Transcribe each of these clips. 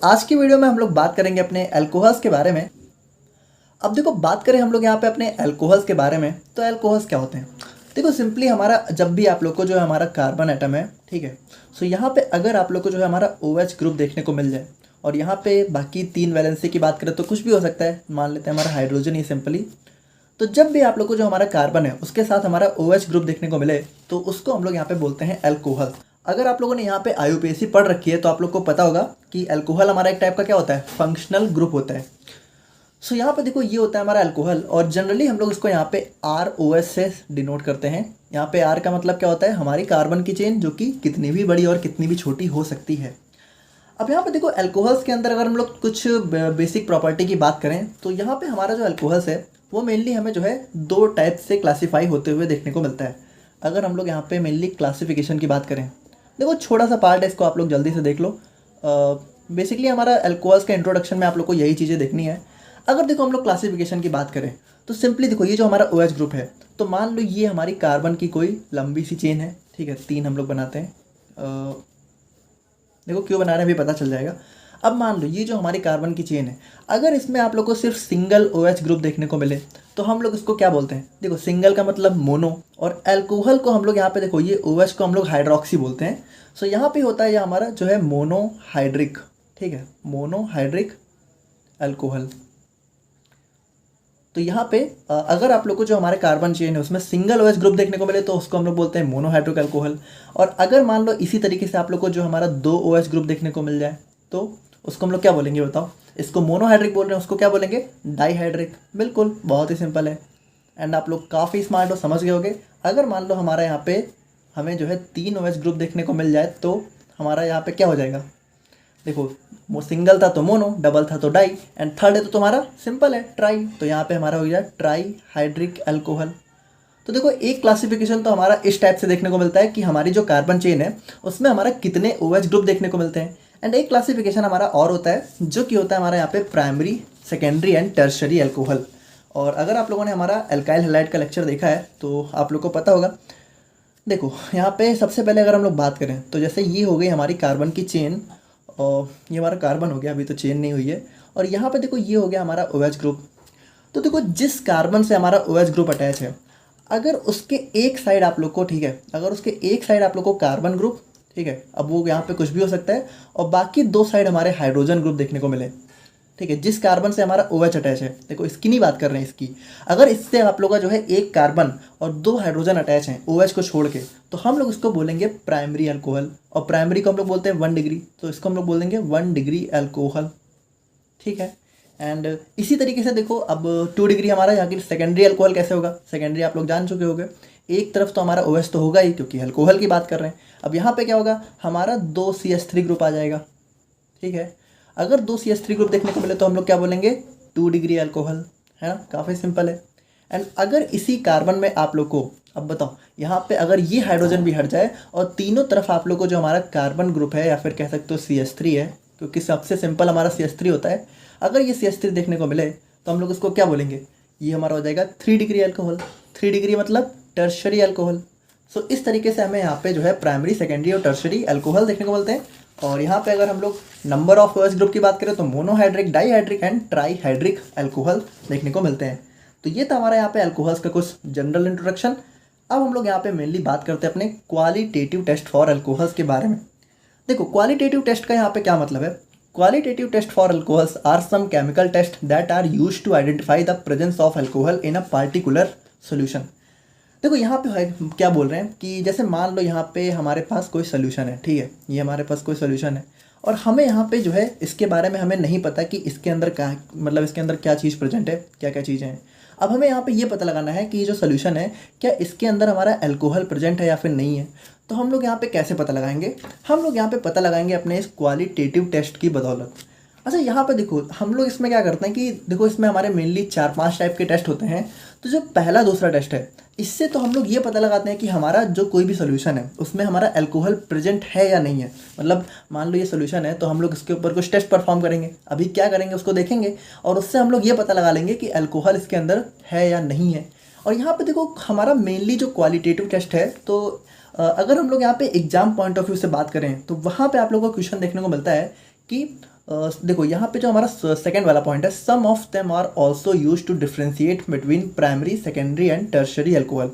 आज की वीडियो में हम लोग बात करेंगे अपने अल्कोहल्स के बारे में। अब देखो, बात करें हम लोग यहाँ पे अपने अल्कोहल्स के बारे में, तो अल्कोहल्स क्या होते हैं। देखो सिंपली हमारा जब भी आप लोग को जो है हमारा कार्बन एटम है, ठीक है, सो यहाँ पे अगर आप लोग को जो है हमारा OH ग्रुप देखने को मिल जाए और यहाँ पे बाकी 3 वैलेंसी की बात करें तो कुछ भी हो सकता है, मान लेते हैं हमारा हाइड्रोजन ही सिंपली। तो जब भी आप लोग को जो हमारा कार्बन है उसके साथ हमारा OH ग्रुप देखने को मिले तो उसको हम लोग यहाँ पे बोलते हैं अल्कोहल। अगर आप लोगों ने यहाँ पे IUPAC पढ़ रखी है तो आप लोग को पता होगा कि अल्कोहल हमारा एक टाइप का क्या होता है, फंक्शनल ग्रुप होता है। सो यहाँ पे देखो ये होता है हमारा अल्कोहल और जनरली हम लोग इसको यहाँ पे ROS से डिनोट करते हैं। यहाँ पे R का मतलब क्या होता है, हमारी कार्बन की चेन जो कि कितनी भी बड़ी और कितनी भी छोटी हो सकती है। अब यहाँ पे देखो अल्कोहल्स के अंदर अगर हम लोग कुछ बेसिक प्रॉपर्टी की बात करें तो यहाँ पे हमारा जो अल्कोहल्स है वो मेनली हमें जो है 2 टाइप से क्लासीफाई होते हुए देखने को मिलता है। अगर हम लोग यहाँ पे मेनली क्लासिफिकेशन की बात करें, देखो छोटा सा पार्ट है, इसको आप लोग जल्दी से देख लो। बेसिकली हमारा अल्कोहल्स के इंट्रोडक्शन में आप लोग को यही चीज़ें देखनी है। अगर देखो हम लोग क्लासिफिकेशन की बात करें तो सिंपली देखो ये जो हमारा OH ग्रुप है, तो मान लो ये हमारी कार्बन की कोई लंबी सी चेन है, ठीक है, 3 हम लोग बनाते हैं। देखो क्यों बना रहे हैं अभी पता चल जाएगा। अब मान लो ये जो हमारी कार्बन की चेन है, अगर इसमें आप लोग को सिर्फ सिंगल OH ग्रुप देखने को मिले तो हम लोग इसको क्या बोलते हैं। देखो सिंगल का मतलब मोनो और अल्कोहल को हम लोग यहाँ पे देखो ये OH को हम लोग हाइड्रोक्सी बोलते हैं। सो यहाँ पे होता है ये हमारा जो है मोनोहाइड्रिक, ठीक है, मोनोहाइड्रिक अल्कोहल। तो यहाँ पे अगर आप लोग को जो हमारे कार्बन चेन है उसमें सिंगल OH ग्रुप देखने को मिले तो उसको हम लोग बोलते हैं मोनोहाइड्रिक अल्कोहल। और अगर मान लो इसी तरीके से आप लोग को जो हमारा 2 OH ग्रुप देखने को मिल जाए तो उसको हम लोग क्या बोलेंगे बताओ। इसको मोनोहाइड्रिक बोल रहे हैं, उसको क्या बोलेंगे, डाईहाइड्रिक। बिल्कुल, बहुत ही सिंपल है एंड आप लोग काफ़ी स्मार्ट हो, समझ गए होगे। अगर मान लो हमारा यहाँ पे हमें जो है 3 OH ग्रुप देखने को मिल जाए तो हमारा यहाँ पे क्या हो जाएगा। देखो वो सिंगल था तो मोनो, डबल था तो डाई एंड थर्ड है तो तुम्हारा सिंपल है ट्राई। तो यहाँ पे हमारा हो गया ट्राई हाइड्रिक अल्कोहल। तो देखो एक क्लासिफिकेशन तो हमारा इस टाइप से देखने को मिलता है कि हमारी जो कार्बन चेन है उसमें हमारा कितने OH ग्रुप देखने को मिलते हैं। एंड एक क्लासिफिकेशन हमारा और होता है जो कि होता है हमारा यहाँ पे primary, secondary and tertiary alcohol. और अगर आप लोगों ने हमारा अल्काइल हैलाइड का लेक्चर देखा है तो आप लोग को पता होगा। देखो यहाँ पे सबसे पहले अगर हम लोग बात करें तो जैसे ये हो गई हमारी कार्बन की चेन और ये हमारा कार्बन हो गया, अभी तो चेन नहीं हुई है। और यहाँ पे देखो ये हो गया हमारा OH ग्रुप। तो देखो जिस कार्बन से हमारा OH ग्रुप अटैच है, अगर उसके एक साइड आप लोग को, ठीक है, अगर उसके एक साइड आप लोग को कार्बन ग्रुप, ठीक है, अब वो यहाँ पे कुछ भी हो सकता है, और बाकी 2 साइड हमारे हाइड्रोजन ग्रुप देखने को मिले, ठीक है, जिस कार्बन से हमारा OH अटैच है, देखो इसकी नहीं बात कर रहे हैं, इसकी, अगर इससे आप लोग का जो है एक कार्बन और 2 हाइड्रोजन अटैच हैं OH को छोड़ के, तो हम लोग इसको बोलेंगे प्राइमरी अल्कोहल। और प्राइमरी को हम लोग बोलते हैं 1 डिग्री, तो इसको हम लोग बोल देंगे 1 डिग्री अल्कोहल, ठीक है। एंड इसी तरीके से देखो अब 2 डिग्री हमारा यहाँ की सेकेंडरी अल्कोहल कैसे होगा। सेकेंडरी आप लोग जान चुके होंगे, एक तरफ तो हमारा OH तो होगा ही क्योंकि अल्कोहल की बात कर रहे हैं। अब यहाँ पे क्या होगा, हमारा 2 CH3 ग्रुप आ जाएगा, ठीक है। अगर 2 CH3 ग्रुप देखने को मिले तो हम लोग क्या बोलेंगे, 2 डिग्री अल्कोहल, है ना, काफ़ी सिंपल है। एंड अगर इसी कार्बन में आप लोग को, अब बताओ यहाँ पे अगर ये हाइड्रोजन भी हट जाए और तीनों तरफ आप लोग को जो हमारा कार्बन ग्रुप है या फिर कह सकते हो CH3 है, क्योंकि सबसे सिंपल हमारा CH3 होता है, अगर ये CH3 देखने को मिले तो हम लोग इसको क्या बोलेंगे, ये हमारा हो जाएगा 3 डिग्री अल्कोहल। 3 डिग्री मतलब टर्शरी अल्कोहल। सो इस तरीके से हमें यहाँ पे जो है प्राइमरी, सेकेंडरी और टर्शरी अल्कोहल देखने को मिलते हैं। और यहाँ पे अगर हम लोग नंबर ऑफ OH ग्रुप की बात करें तो monohydric, dihydric and trihydric alcohol देखने को मिलते हैं। तो ये था हमारा यहाँ पे अल्कोहल्स का कुछ जनरल इंट्रोडक्शन। अब हम लोग यहाँ पे मेनली बात करते हैं अपने क्वालिटेटिव टेस्ट फॉर अल्कोहल्स के बारे में। देखो क्वालिटेटिव टेस्ट का यहाँ पे क्या मतलब है। Qualitative test for alcohols are some chemical test that are used to identify the presence of alcohol in a particular solution. देखो यहाँ पे है क्या बोल रहे हैं कि जैसे मान लो यहाँ पे हमारे पास कोई सोल्यूशन है, ठीक है, ये हमारे पास कोई सोल्यूशन है और हमें यहाँ पे जो है इसके बारे में हमें नहीं पता कि इसके अंदर क्या, मतलब इसके अंदर क्या चीज़ प्रेजेंट है, क्या क्या चीज़ें हैं। अब हमें यहाँ पे ये पता लगाना है कि ये जो सोल्यूशन है क्या इसके अंदर हमारा अल्कोहल प्रेजेंट है या फिर नहीं है। तो हम लोग यहाँ पे कैसे पता लगाएंगे, हम लोग यहाँ पे पता लगाएंगे अपने इस क्वालिटेटिव टेस्ट की बदौलत। अच्छा यहाँ पे देखो हम लोग इसमें क्या करते हैं कि देखो इसमें हमारे मेनली 4-5 टाइप के टेस्ट होते हैं। तो जो पहला दूसरा टेस्ट है इससे तो हम लोग ये पता लगाते हैं कि हमारा जो कोई भी सोल्यूशन है उसमें हमारा अल्कोहल प्रेजेंट है या नहीं है। मतलब मान लो ये सोल्यूशन है तो हम लोग इसके ऊपर कुछ टेस्ट परफॉर्म करेंगे, अभी क्या करेंगे उसको देखेंगे और उससे हम लोग ये पता लगा लेंगे कि अल्कोहल इसके अंदर है या नहीं है। और यहाँ पे देखो हमारा मेनली जो क्वालिटेटिव टेस्ट है, तो अगर हम लोग यहाँ पे एग्जाम पॉइंट ऑफ व्यू से बात करें तो वहाँ पे आप लोगों को क्वेश्चन देखने को मिलता है कि देखो यहाँ पे जो हमारा सेकंड वाला पॉइंट है, some of them are also use to differentiate between primary secondary and tertiary alcohol.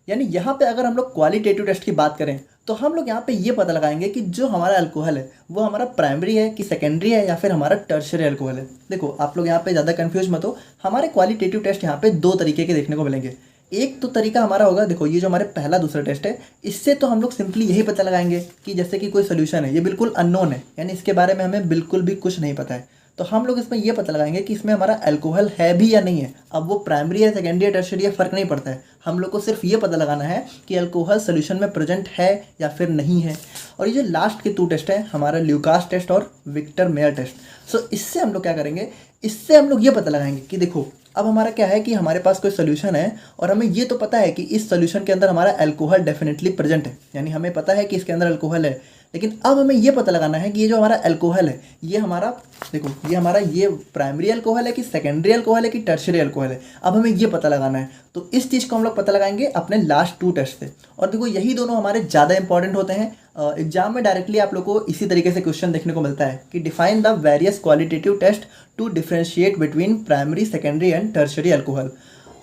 यानी यहाँ पे अगर हम लोग क्वालिटेटिव टेस्ट की बात करें तो हम लोग यहाँ पे ये पता लगाएंगे कि जो हमारा अल्कोहल है वो हमारा प्राइमरी है कि सेकेंडरी है या फिर हमारा टर्शरी अल्कोहल है। देखो आप लोग यहाँ पे ज़्यादा कंफ्यूज मत हो, हमारे क्वालिटेटिव टेस्ट यहाँ पे दो तरीके के देखने को मिलेंगे। एक तो तरीका हमारा होगा, देखो ये जो हमारे पहला दूसरा टेस्ट है, इससे तो हम लोग सिंपली यही पता लगाएंगे कि जैसे कि कोई सोल्यूशन है, ये बिल्कुल अननोन है, यानी इसके बारे में हमें बिल्कुल भी कुछ नहीं पता है, तो हम लोग इसमें ये पता लगाएंगे कि इसमें हमारा अल्कोहल है भी या नहीं है। अब वो प्राइमरी है, सेकेंडरी है, टर्शरी है, फ़र्क नहीं पड़ता है, हम लोग को सिर्फ ये पता लगाना है कि अल्कोहल सोल्यूशन में प्रेजेंट है या फिर नहीं है। और ये जो लास्ट के टू टेस्ट है हमारा ल्यूकास टेस्ट और विक्टर मेयर टेस्ट, सो इससे हम लोग क्या करेंगे, इससे हम लोग ये पता लगाएंगे कि देखो अब हमारा क्या है कि हमारे पास कोई सोल्यूशन है और हमें ये तो पता है कि इस सोल्यूशन के अंदर हमारा अल्कोहल डेफिनेटली प्रेजेंट है, यानी हमें पता है कि इसके अंदर अल्कोहल है, लेकिन अब हमें ये पता लगाना है कि ये जो हमारा अल्कोहल है ये हमारा, देखो ये हमारा ये प्राइमरी अल्कोहल है कि सेकेंडरी अल्कोहल है कि टर्शरी अल्कोहल है, अब हमें ये पता लगाना है। तो इस चीज़ को हम लोग पता लगाएंगे अपने लास्ट टू टेस्ट से। और देखो यही दोनों हमारे ज़्यादा इंपॉर्टेंट होते हैं। एग्जाम में डायरेक्टली आप लोग को इसी तरीके से क्वेश्चन देखने को मिलता है कि define the various qualitative test to differentiate between primary secondary and tertiary alcohol.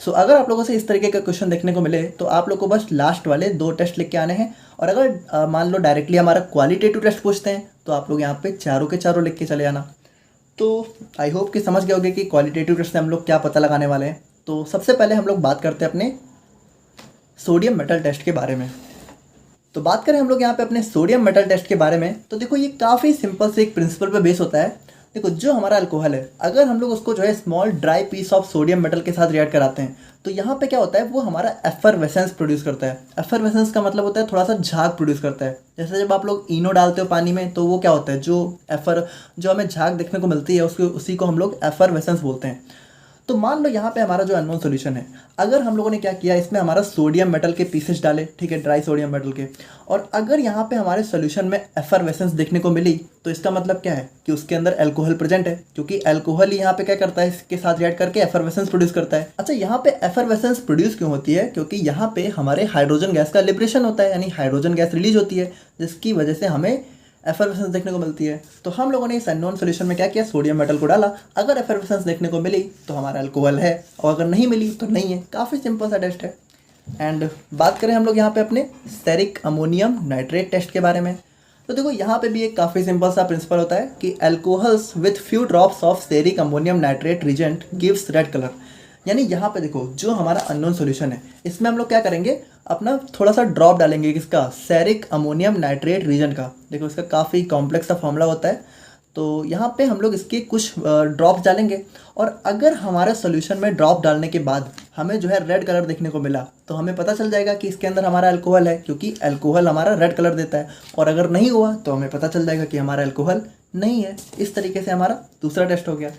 So अगर आप लोगों से इस तरीके का क्वेश्चन देखने को मिले तो आप लोग को बस लास्ट वाले दो टेस्ट लिख के आने हैं। और अगर मान लो डायरेक्टली हमारा क्वालिटेटिव टेस्ट पूछते हैं तो आप लोग यहाँ पे चारों के चारों लिख के चले आना। तो आई होप कि समझ गए होंगे कि क्वालिटेटिव टेस्ट से हम लोग क्या पता लगाने वाले हैं। तो सबसे पहले हम लोग बात करते हैं अपने सोडियम मेटल टेस्ट के बारे में। तो बात करें हम लोग यहाँ पे अपने सोडियम मेटल टेस्ट के बारे में, तो देखो ये काफ़ी सिंपल से एक प्रिंसिपल पे बेस होता है। देखो जो हमारा अल्कोहल है अगर हम लोग उसको जो है small dry piece of sodium metal के साथ रिएक्ट कराते हैं तो यहाँ पे क्या होता है, वो हमारा एफरवेसेंस प्रोड्यूस करता है। एफरवेसेंस का मतलब होता है थोड़ा सा झाग प्रोड्यूस करता है। जैसे जब आप लोग इनो डालते हो पानी में तो वो क्या होता है, जो हमें झाग देखने को मिलती है उसी को हम लोग एफरवेसेंस बोलते हैं। तो मान लो यहाँ पे हमारा जो अननोन सोल्यूशन है, अगर हम लोगों ने क्या किया, इसमें हमारा सोडियम मेटल के पीसेस डाले, ठीक है, ड्राई सोडियम मेटल के, और अगर यहाँ पे हमारे सोल्यूशन में एफरवेसेंस देखने को मिली तो इसका मतलब क्या है कि उसके अंदर अल्कोहल प्रेजेंट है, क्योंकि अल्कोहल यहाँ पे क्या करता है, इसके साथ रिएक्ट करके एफरवेसेंस प्रोड्यूस करता है। अच्छा, यहाँ पे एफरवेसेंस प्रोड्यूस क्यों होती है, क्योंकि यहाँ पे हमारे हाइड्रोजन गैस का लिबरेशन होता है, यानी हाइड्रोजन गैस रिलीज होती है जिसकी वजह से हमें एफरवेसेंस देखने को मिलती है। तो हम लोगों ने इस अननोन सोल्यूशन में क्या किया, सोडियम मेटल को डाला, अगर एफरवेसेंस देखने को मिली तो हमारा अल्कोहल है और अगर नहीं मिली तो नहीं है। काफ़ी सिंपल सा टेस्ट है। एंड बात करें हम लोग यहाँ पे अपने स्टेरिक अमोनियम नाइट्रेट टेस्ट के बारे में, तो देखो यहाँ पे भी एक काफ़ी सिंपल सा प्रिंसिपल होता है कि alcohols with few drops of ceric ammonium nitrate reagent gives red colour. यानी यहाँ पे देखो जो हमारा अननोन सॉल्यूशन है इसमें हम लोग क्या करेंगे, अपना थोड़ा सा ड्रॉप डालेंगे, किसका, सेरिक अमोनियम नाइट्रेट रीजन का। देखो इसका काफ़ी कॉम्प्लेक्स सा फॉर्मूला होता है, तो यहाँ पे हम लोग इसके कुछ ड्रॉप डालेंगे और अगर हमारे सॉल्यूशन में ड्रॉप डालने के बाद हमें जो है रेड कलर देखने को मिला तो हमें पता चल जाएगा कि इसके अंदर हमारा अल्कोहल है, क्योंकि अल्कोहल हमारा रेड कलर देता है। और अगर नहीं हुआ तो हमें पता चल जाएगा कि हमारा अल्कोहल नहीं है। इस तरीके से हमारा दूसरा टेस्ट हो गया।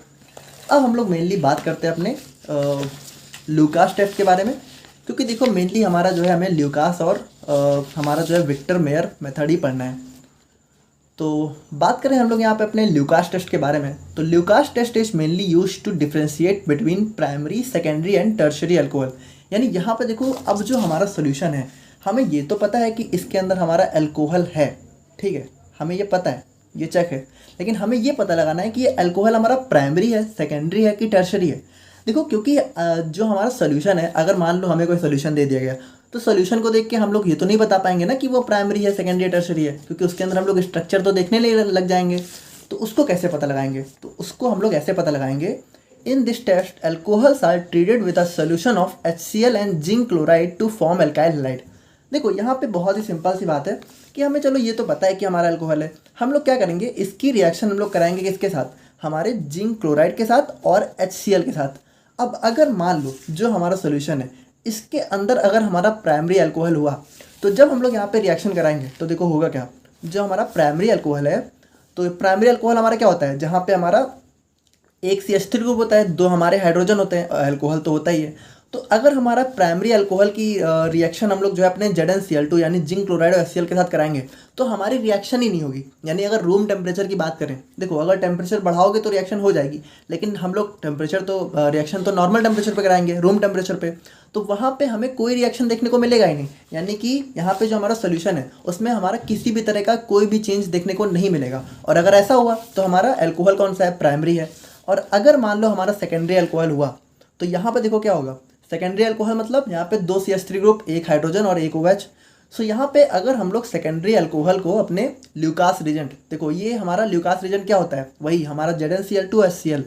अब हम लोग मेनली बात करते हैं अपने ल्यूकास टेस्ट के बारे में, क्योंकि देखो मेनली हमारा जो है हमें ल्यूकास और हमारा जो है विक्टर मेयर मेथड ही पढ़ना है। तो बात करें हम लोग यहाँ पे अपने ल्यूकास टेस्ट के बारे में, तो Lucas test is mainly use to differentiate between primary secondary and tertiary alcohol. यानी यहाँ पे देखो अब जो हमारा सोल्यूशन है हमें ये तो पता है कि इसके अंदर हमारा अल्कोहल है, ठीक है, हमें ये पता है, ये चेक है, लेकिन हमें ये पता लगाना है कि ये अल्कोहल हमारा प्राइमरी है, सेकेंडरी है कि टर्शरी है। देखो क्योंकि जो हमारा सोल्यूशन है, अगर मान लो हमें कोई सोल्यूशन दे दिया गया तो सोल्यूशन को देख के हम लोग ये तो नहीं बता पाएंगे ना कि वो प्राइमरी है, सेकेंडरी है, टर्शरी है, क्योंकि उसके अंदर हम लोग स्ट्रक्चर तो देखने लग जाएंगे। तो उसको कैसे पता लगाएंगे, तो उसको हम लोग ऐसे पता लगाएंगे, in this test alcohols are treated with a solution of HCl and zinc chloride to form alkyl halide. देखो यहाँ पे बहुत ही सिंपल सी बात है कि हमें चलो ये तो पता है कि हमारा अल्कोहल है, हम लोग क्या करेंगे, इसकी रिएक्शन हम लोग कराएंगे किसके साथ, हमारे जिंक क्लोराइड के साथ और HCl के साथ। अब अगर मान लो जो हमारा सोल्यूशन है इसके अंदर अगर हमारा प्राइमरी अल्कोहल हुआ तो जब हम लोग यहाँ पे रिएक्शन कराएंगे तो देखो होगा क्या, जो हमारा प्राइमरी अल्कोहल है, तो प्राइमरी अल्कोहल हमारा क्या होता है, जहाँ पे हमारा एक CH3 ग्रुप होता है, दो हमारे हाइड्रोजन होते हैं, अल्कोहल तो होता ही है। तो अगर हमारा प्राइमरी अल्कोहल की रिएक्शन हम लोग जो है अपने ZnCl2 यानी जिंक क्लोराइड और HCl के साथ कराएंगे तो हमारी रिएक्शन ही नहीं होगी। यानी अगर रूम टेम्परेचर की बात करें, देखो अगर टेम्परेचर बढ़ाओगे तो रिएक्शन हो जाएगी, लेकिन हम लोग टेम्परेचर तो रिएक्शन तो नॉर्मल टेम्परेचर पे कराएंगे, रूम टेम्परेचर पे। तो वहाँ पे हमें कोई रिएक्शन देखने को मिलेगा ही नहीं, यानी कि यहाँ पे जो हमारा सोल्यूशन है उसमें हमारा किसी भी तरह का कोई भी चेंज देखने को नहीं मिलेगा। और अगर ऐसा हुआ तो हमारा अल्कोहल कौन सा है, प्राइमरी है। और अगर मान लो हमारा सेकेंडरी अल्कोहल हुआ तो यहाँ पे देखो क्या होगा, सेकेंडरी अल्कोहल मतलब यहाँ पे 2 CH3 ग्रुप, 1 हाइड्रोजन और 1 OH। सो यहाँ पे अगर हम लोग सेकेंडरी अल्कोहल को अपने ल्यूकास रिएजेंट, देखो ये हमारा ल्यूकास रिएजेंट क्या होता है, वही हमारा ZnCl2HCl।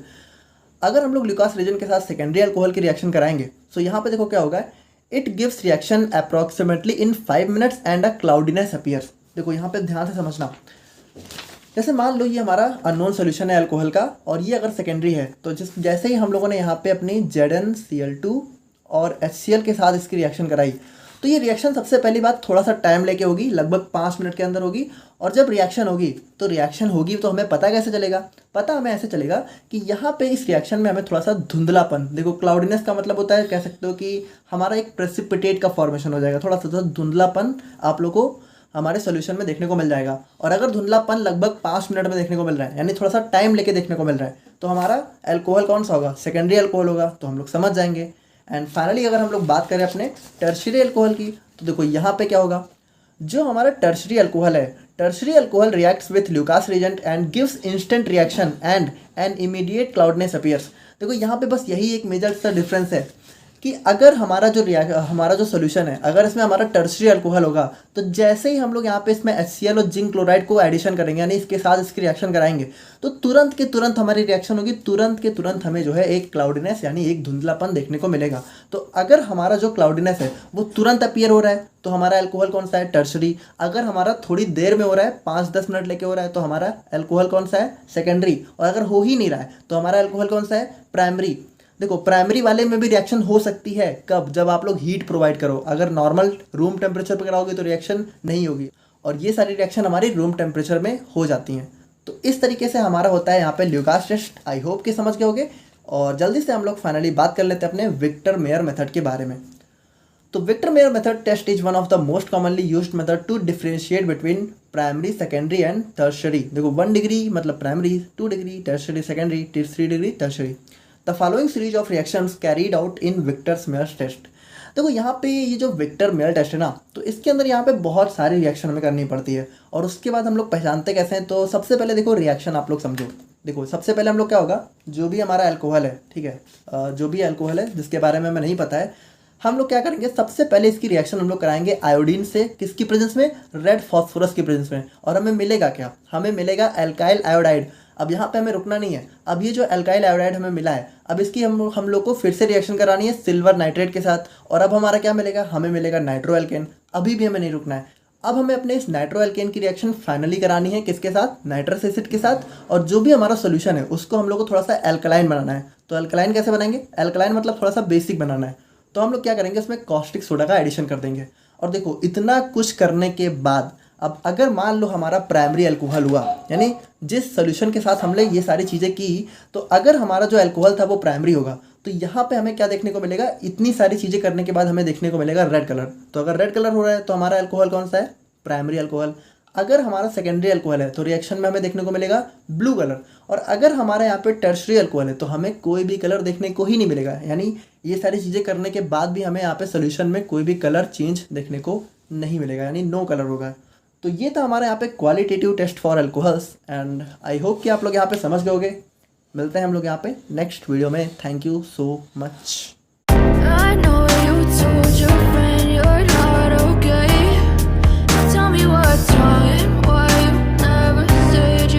अगर हम लोग ल्यूकास रिएजेंट के साथ सेकेंडरी अल्कोहल की रिएक्शन कराएंगे सो यहाँ पे देखो क्या होगा, it gives reaction approximately in 5 minutes and a cloudiness appears. देखो यहाँ पे ध्यान से समझना, जैसे मान लो ये हमारा अननोन सोल्यूशन है अल्कोहल का और ये अगर सेकेंडरी है तो जैसे ही हम लोगों ने यहाँ पे अपनी ZnCl2 और HCl के साथ इसकी रिएक्शन कराई तो ये रिएक्शन सबसे पहली बात थोड़ा सा टाइम लेके होगी, लगभग 5 मिनट के अंदर होगी। और जब रिएक्शन होगी तो हमें पता कैसे चलेगा, पता हमें ऐसे चलेगा कि यहाँ पे इस रिएक्शन में हमें थोड़ा सा धुंधलापन, देखो क्लाउडीनेस का मतलब होता है, कह सकते हो कि हमारा एक प्रेसिपिटेट का फॉर्मेशन हो जाएगा, थोड़ा सा धुंधलापन आप लोग को हमारे सोल्यूशन में देखने को मिल जाएगा। और अगर धुंधलापन लगभग 5 मिनट में देखने को मिल रहा है, यानी थोड़ा सा टाइम लेके देखने को मिल रहा है, तो हमारा अल्कोहल कौन सा होगा, सेकेंडरी अल्कोहल होगा, तो हम लोग समझ जाएंगे। एंड फाइनली अगर हम लोग बात करें अपने टर्शियरी अल्कोहल की तो देखो यहाँ पे क्या होगा, जो हमारा टर्शियरी अल्कोहल है, tertiary alcohol reacts with Lucas reagent and gives instant reaction and an immediate cloudiness appears. देखो यहाँ पे बस यही एक मेजर सा डिफरेंस है कि अगर हमारा जो सोल्यूशन है, अगर इसमें हमारा टर्शियरी अल्कोहल होगा तो जैसे ही हम लोग यहाँ पे इसमें HCl और जिंक क्लोराइड को एडिशन करेंगे, यानी इसके साथ इसकी रिएक्शन कराएंगे, तो तुरंत के तुरंत हमारी रिएक्शन होगी, तुरंत के तुरंत हमें जो है एक क्लाउडीनेस यानी एक धुंधलापन देखने को मिलेगा। तो अगर हमारा जो क्लाउडीनेस है वो तुरंत अपीयर हो रहा है तो हमारा अल्कोहल कौन सा है, टर्शियरी। अगर हमारा थोड़ी देर में हो रहा है, 5-10 मिनट लेके हो रहा है, तो हमारा अल्कोहल कौन सा है, सेकेंडरी। और अगर हो ही नहीं रहा है तो हमारा अल्कोहल कौन सा है, प्राइमरी। देखो प्राइमरी वाले में भी रिएक्शन हो सकती है, कब, जब आप लोग हीट प्रोवाइड करो। अगर नॉर्मल रूम टेम्परेचर पर कराओगे तो रिएक्शन नहीं होगी, और ये सारी रिएक्शन हमारी रूम टेम्परेचर में हो जाती हैं। तो इस तरीके से हमारा होता है यहाँ पे ल्यूकास टेस्ट। आई होप कि समझ गए होगे। और जल्दी से हम लोग फाइनली बात कर लेते हैं अपने विक्टर मेयर मेथड के बारे में। तो Victor Meyer method test is one of the most commonly used method to differentiate between primary, secondary and tertiary. देखो 1 डिग्री मतलब primary, 2 degree tertiary secondary, 3 degree tertiary. The following series of reactions carried out in Victor's Meyer test. देखो यहाँ पे ये जो Victor Meyer test है ना, तो इसके अंदर यहाँ पे बहुत सारी रिएक्शन हमें करनी पड़ती है। और उसके बाद हम लोग पहचानते कैसे हैं, तो सबसे पहले देखो रिएक्शन आप लोग समझो। देखो सबसे पहले हम लोग क्या होगा, जो भी हमारा अल्कोहल है, ठीक है, जो भी अल्कोहल है जिसके बारे में हमें नहीं पता है, हम लोग क्या करेंगे, सबसे पहले इसकी रिएक्शन हम लोग कराएंगे आयोडीन से। किसकी प्रेजेंस में, रेड फॉस्फोरस की प्रेजेंस में। और हमें मिलेगा क्या, हमें मिलेगा अल्काइल आयोडाइड। अब यहाँ पे हमें रुकना नहीं है, अब ये जो अल्काइल आयोडाइड हमें मिला है, अब इसकी हम लोग को फिर से रिएक्शन करानी है सिल्वर नाइट्रेट के साथ। और अब हमारा क्या मिलेगा, हमें मिलेगा नाइट्रो एल्केन। अभी भी हमें नहीं रुकना है, अब हमें अपने इस नाइट्रो एल्केन की रिएक्शन फाइनली करानी है किसके साथ, नाइट्रस एसिड के साथ। और जो भी हमारा सोल्यूशन है उसको हम लोग को थोड़ा सा अल्कलाइन बनाना है। तो अल्कलाइन कैसे बनाएंगे, अल्कलाइन मतलब थोड़ा सा बेसिक बनाना है। तो हम लोग क्या करेंगे, उसमें कॉस्टिक सोडा का एडिशन कर देंगे। और देखो इतना कुछ करने के बाद अब अगर मान लो हमारा प्राइमरी अल्कोहल हुआ, यानी जिस सोल्यूशन के साथ हमने ये सारी चीज़ें की, तो अगर हमारा जो अल्कोहल था वो प्राइमरी होगा, तो यहाँ पे हमें क्या देखने को मिलेगा, इतनी सारी चीज़ें करने के बाद हमें देखने को मिलेगा रेड कलर। तो अगर रेड कलर हो रहा है तो हमारा अल्कोहल कौन सा है, प्राइमरी अल्कोहल। अगर हमारा सेकेंडरी अल्कोहल है तो रिएक्शन में हमें देखने को मिलेगा ब्लू कलर। और अगर हमारा यहाँ पे टर्शियरी अल्कोहल है तो हमें कोई भी कलर देखने को ही नहीं मिलेगा, यानी ये सारी चीज़ें करने के बाद भी हमें यहाँ पे सोल्यूशन में कोई भी कलर चेंज देखने को नहीं मिलेगा, यानी नो कलर होगा। तो ये था हमारे यहाँ पे qualitative test for alcohols. And I hope कि आप लोग यहाँ पे समझ गए होंगे। मिलते हैं हम लोग यहाँ पे नेक्स्ट वीडियो में। Thank you so much.